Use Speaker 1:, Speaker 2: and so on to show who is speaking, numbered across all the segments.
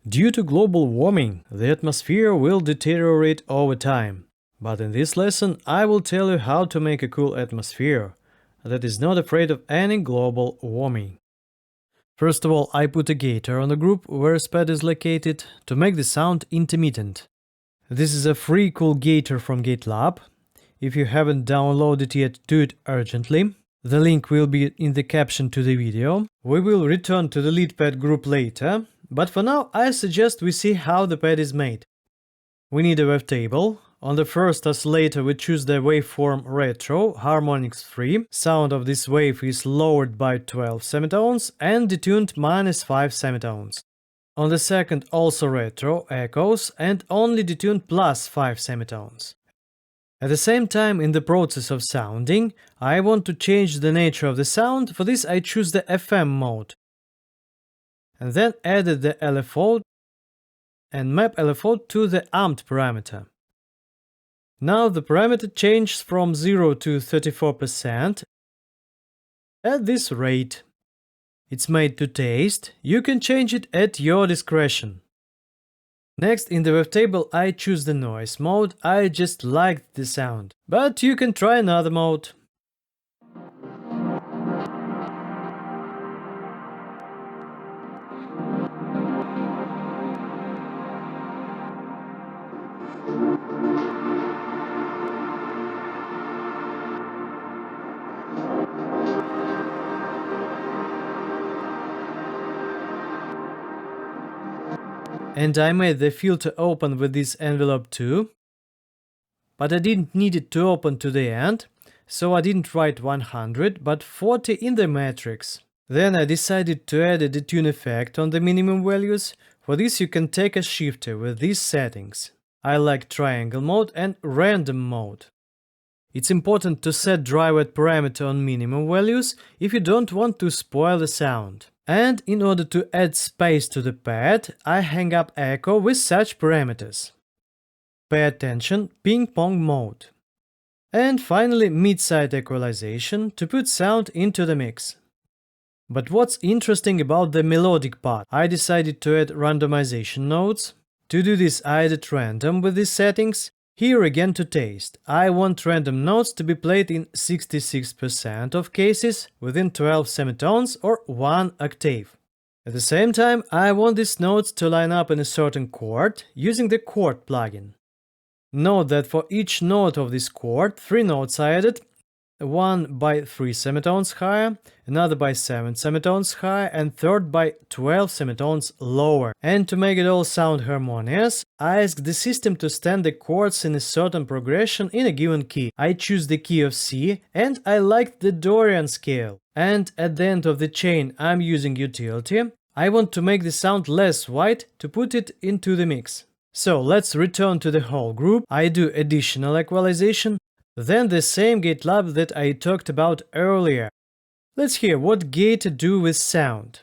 Speaker 1: Due to global warming, the atmosphere will deteriorate over time. But in this lesson, I will tell you how to make a cool atmosphere that is not afraid of any global warming. First of all, I put a gator on the group where a pad is located to make the sound intermittent. This is a free cool gator from Gatelab. If you haven't downloaded yet, do it urgently. The link will be in the caption to the video. We will return to the lead pad group later, but for now I suggest we see how the pad is made. We need a wavetable. On the first oscillator we choose the waveform retro, harmonics free. Sound of this wave is lowered by 12 semitones and detuned -5 semitones. On the second, also retro, echoes and only detuned +5 semitones. At the same time, in the process of sounding, I want to change the nature of the sound. For this I choose the FM mode. And then added the LFO and map LFO to the amped parameter. Now the parameter changes from 0 to 34% at this rate. It's made to taste. You can change it at your discretion. Next, in the wavetable I choose the noise mode. I just liked the sound, but you can try another mode. And I made the filter open with this envelope too. But I didn't need it to open to the end, so I didn't write 100, but 40 in the matrix. Then I decided to add a detune effect on the minimum values. For this you can take a shifter with these settings. I like triangle mode and random mode. It's important to set dry wet parameter on minimum values if you don't want to spoil the sound. And in order to add space to the pad, I hang up echo with such parameters. Pay attention, ping pong mode. And finally mid-side equalization to put sound into the mix. But what's interesting about the melodic part, I decided to add randomization nodes. To do this I added random with these settings. Here again to taste. I want random notes to be played in 66% of cases within 12 semitones or 1 octave. At the same time, I want these notes to line up in a certain chord using the chord plugin. Note that for each note of this chord, 3 notes are added, one by 3 semitones higher, another by 7 semitones higher, and third by 12 semitones lower. And to make it all sound harmonious, I ask the system to stand the chords in a certain progression in a given key. I choose the key of C, and I like the Dorian scale. And at the end of the chain I'm using utility. I want to make the sound less white to put it into the mix. So let's return to the whole group. I do additional equalization. Then the same Gatelab that I talked about earlier. Let's hear what Gator do with sound.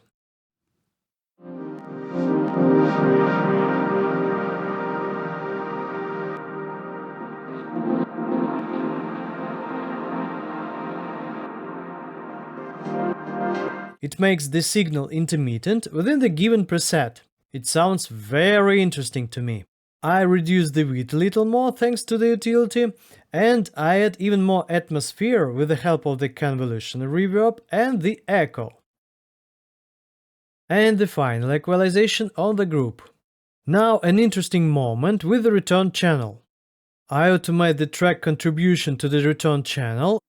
Speaker 1: It makes the signal intermittent within the given preset. It sounds very interesting to me. I reduce the width a little more thanks to the utility, and I add even more atmosphere with the help of the convolution reverb and the echo. And the final equalization on the group. Now an interesting moment with the return channel. I automate the track contribution to the return channel.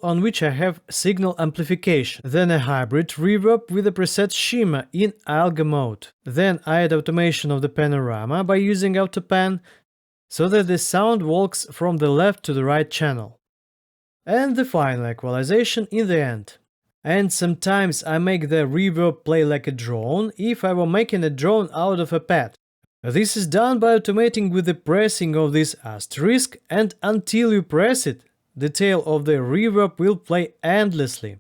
Speaker 1: On which I have signal amplification, then a hybrid reverb with a preset shimmer in alga mode. Then I add automation of the panorama by using AutoPan, so that the sound walks from the left to the right channel. And the final equalization in the end. And sometimes I make the reverb play like a drone if I were making a drone out of a pad. This is done by automating with the pressing of this asterisk, and until you press it, the tail of the reverb will play endlessly.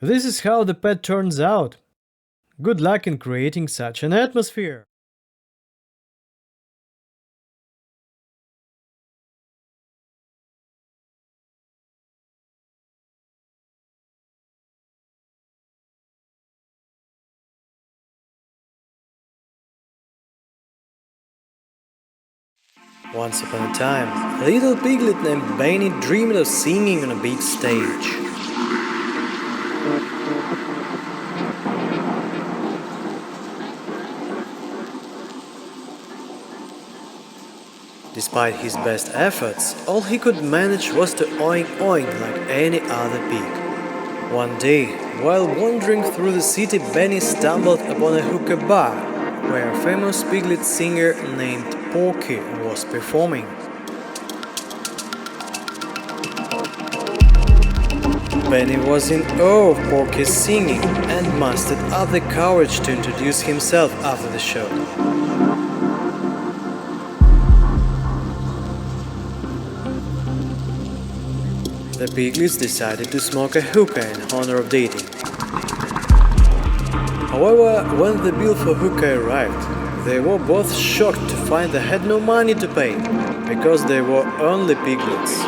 Speaker 1: This is how the pet turns out. Good luck in creating such an atmosphere! Once upon a time, a little piglet named Benny dreamed of singing on a big stage. Despite his best efforts, all he could manage was to oink oink like any other pig. One day, while wandering through the city, Benny stumbled upon a hookah bar, where a famous piglet singer named Porky was performing. Benny was in awe of Porky's singing and mustered up the courage to introduce himself after the show. The piglets decided to smoke a hookah in honor of dating. However, when the bill for hookah arrived, they were both shocked to find they had no money to pay, because they were only piglets.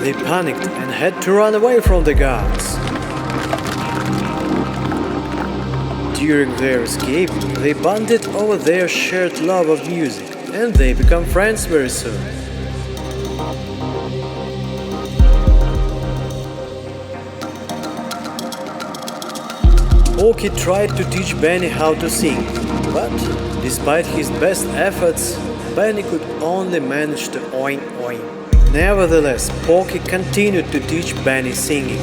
Speaker 1: They panicked and had to run away from the guards. During their escape, they bonded over their shared love of music, and they become friends very soon. Porky tried to teach Benny how to sing, but despite his best efforts, Benny could only manage to oink oink. Nevertheless, Porky continued to teach Benny singing.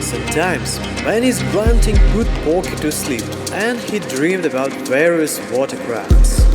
Speaker 1: Sometimes, Benny's grunting put Porky to sleep, and he dreamed about various watercrafts.